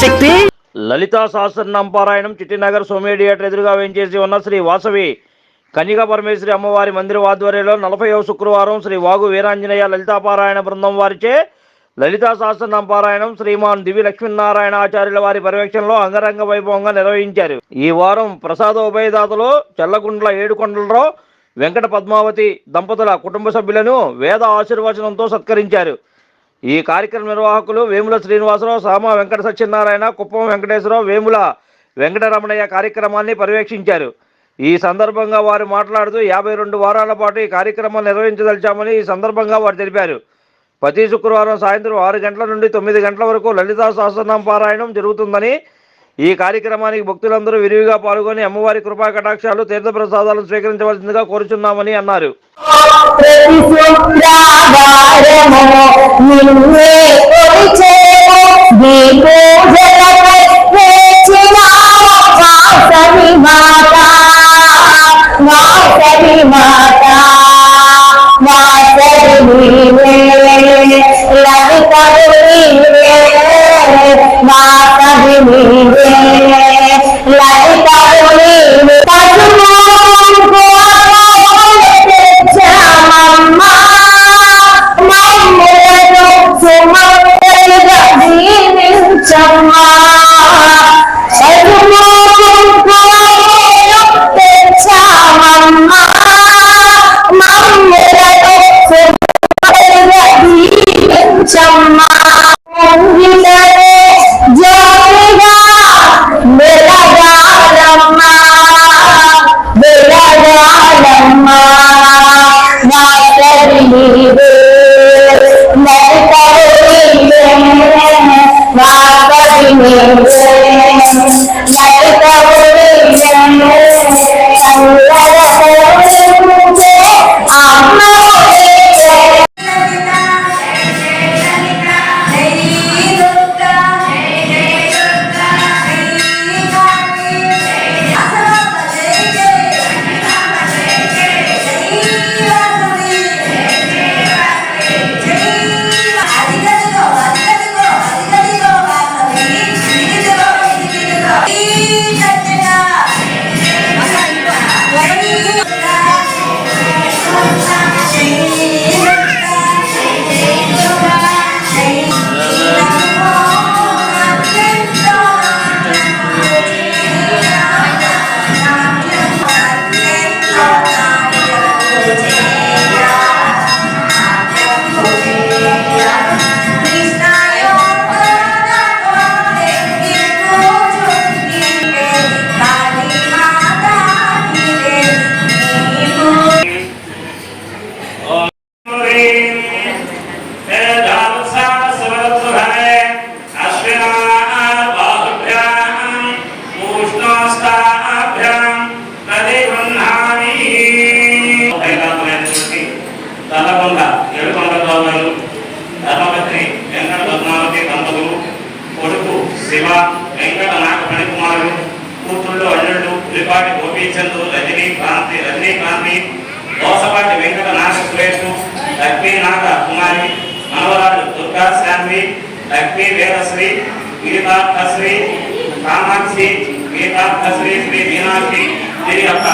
శక్తి లలితా సహస్రనామ పారాయణం చిట్టినగర్ సోమే థియేటర్ ఎదురుగా వేయించేసి ఉన్న శ్రీ వాసవి కన్యకా పరమేశ్వరి అమ్మవారి మందిర ఆధ్వర్యంలో 40వ శుక్రవారం శ్రీ వాగు వీరాంజనేయ లలితా పారాయణ బృందం వారిచే లలితా సహస్రనామ పారాయణం శ్రీమాన్ దివి లక్ష్మీనారాయణ ఆచార్యుల వారి పర్యవేక్షణలో అంగరంగ వైభవంగా నిర్వహించారు. ఈ వారం ప్రసాద ఉభయదాతలు చల్లగుండ్ల ఏడుకొండలరావు వెంకట పద్మావతి దంపతుల కుటుంబ సభ్యులను వేద ఆశీర్వచనంతో సత్కరించారు. ఈ కార్యక్రమ నిర్వాహకులు వేముల శ్రీనివాసరావు, సామ వెంకట సత్యనారాయణ, కుప్పం వెంకటేశ్వరరావు, వేముల వెంకటరమణయ్య కార్యక్రమాన్ని పర్యవేక్షించారు. ఈ సందర్భంగా వారు మాట్లాడుతూ 52 వారాల పాటు ఈ కార్యక్రమం నిర్వహించదలిచామని ఈ సందర్భంగా వారు తెలిపారు. ప్రతి శుక్రవారం సాయంత్రం 6 గంటల నుండి 9 గంటల వరకు లలితా సహస్రనామ పారాయణం జరుగుతుందని, ఈ కార్యక్రమానికి భక్తులందరూ విరివిగా పాల్గొని అమ్మవారి కృపా కటాక్షాలు తీర్థప్రసాదాలను స్వీకరించవలసిందిగా కోరుచున్నామని అన్నారు. ధర్మపత్ని వెంకట పద్మావతి దంపతులు, కొడుకు శివ, వెంకట నాగ ఫణికుమారుడు, కూతుళ్ళు అల్లుళ్ళు ఉలిపాటి గోపీచంద్, రజనీకాంతి, దోసపాటి వెంకట నాగ సురేష్, లక్ష్మీ నాగ కుమారి, మనవరాలు దుర్గా శాంతి, లక్ష్మీ వేదశ్రీ, గీతార్థశ్రీ, కామాక్షి, గీతార్థశ్రీ, శ్రీ మీనాక్షి, దీని యొక్క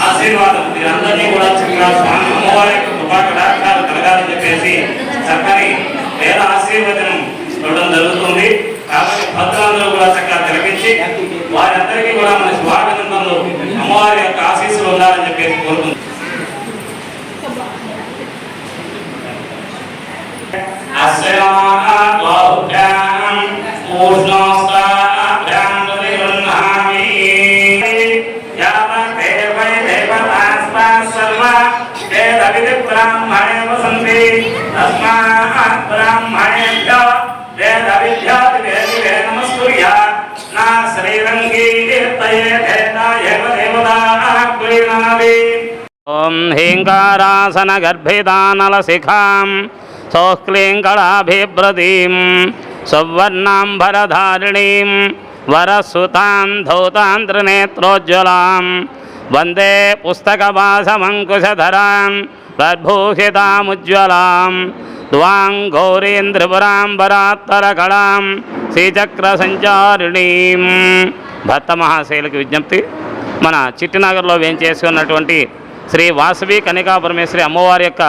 ఆశీర్వాదం మీరందరినీ కూడా చక్కగా స్వామి అమ్మవారి కృపా కటాక్షాలు కలగాలని చెప్పేసి చక్కని వేద ఆశీర్వచనం ఇవ్వడం జరుగుతుంది. కాబట్టి భక్తులందరూ కూడా చక్కగా తిలకించి వారందరికీ కూడా మన స్వాగతంలో అమ్మవారి యొక్క ఆశీస్సులు ఉండాలని చెప్పేసి కోరుతుంది. ब्राह्मणे वसन्ति तस्मात् ब्राह्मणेभ्यो वेद विद्यात् वेदिवे नमस्कुर्यात् न श्रीरङ्गी कीर्तये भेदाय देवताः क्रीणाति। ॐ ह्रीङ्कारासन गर्भिदानलशिखां सौक्लीङ्कलाभिभ्रतीं सौवर्णाम्बरधारिणीं वरसुतां धौतां त्रिनेत्रोज्ज्वलां वन्दे पुस्तकवासमङ्कुशधरां ప్రద్భూషితాముజ్వలాం ద్వాం గౌరీంద్రపురాంబరాత్తరకళాం శ్రీచక్ర సంచారిణీం. భక్త మహాశైలకు విజ్ఞప్తి, మన చిట్టినగర్లో వేంచేసి ఉన్నటువంటి శ్రీ వాసవి కన్యకా పరమేశ్వరి అమ్మవారి యొక్క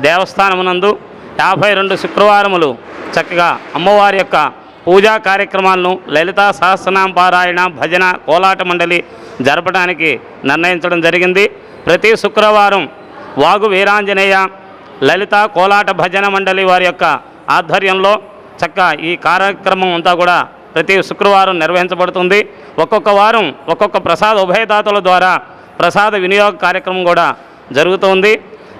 దేవస్థానమునందు 52 శుక్రవారములు చక్కగా అమ్మవారి యొక్క పూజా కార్యక్రమాలను లలితా సహస్రనామ పారాయణ భజన కోలాట మండలి జరపడానికి నిర్ణయించడం జరిగింది. ప్రతి శుక్రవారం వాగు వీరాంజనేయ లలిత కోలాట భజన మండలి వారి యొక్క ఆధ్వర్యంలో చక్కగా ఈ కార్యక్రమం అంతా కూడా ప్రతి శుక్రవారం నిర్వహించబడుతుంది. ఒక్కొక్క వారం ఒక్కొక్క ప్రసాద ఉభయదాతల ద్వారా ప్రసాద వినియోగ కార్యక్రమం కూడా జరుగుతుంది.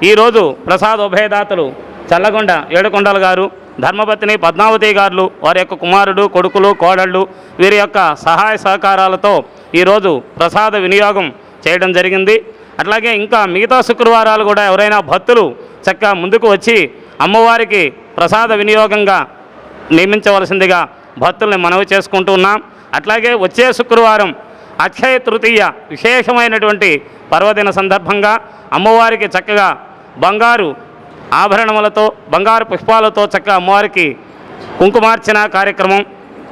ఈరోజు ప్రసాద ఉభయదాతలు చల్లగొండ ఏడుకొండల గారు, ధర్మపత్ని పద్మావతి గారు, వారి యొక్క కుమారుడు, కొడుకులు, కోడళ్ళు వీరి యొక్క సహాయ సహకారాలతో ఈరోజు ప్రసాద వినియోగం చేయడం జరిగింది. అట్లాగే ఇంకా మిగతా శుక్రవారాలు కూడా ఎవరైనా భక్తులు చక్కగా ముందుకు వచ్చి అమ్మవారికి ప్రసాద వినియోగంగా నియమించవలసిందిగా భక్తుల్ని మనవి చేసుకుంటూ ఉన్నాం. అట్లాగే వచ్చే శుక్రవారం అక్షయ తృతీయ విశేషమైనటువంటి పర్వదిన సందర్భంగా అమ్మవారికి చక్కగా బంగారు ఆభరణములతో బంగారు పుష్పాలతో చక్కగా అమ్మవారికి కుంకుమార్చన కార్యక్రమం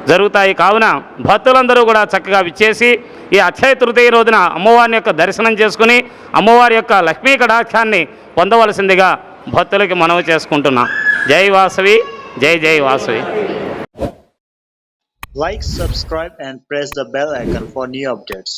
జరుగుతాయి. కావున భక్తులందరూ కూడా చక్కగా విచ్చేసి ఈ అక్షయ తృతీయ రోజున అమ్మవారిని యొక్క దర్శనం చేసుకుని అమ్మవారి యొక్క లక్ష్మీ కటాక్షాన్ని పొందవలసిందిగా భక్తులకి మనవి చేసుకుంటున్నాం. జై వాసవి, జై జై Vasavi. Like, subscribe and press the bell icon for new updates.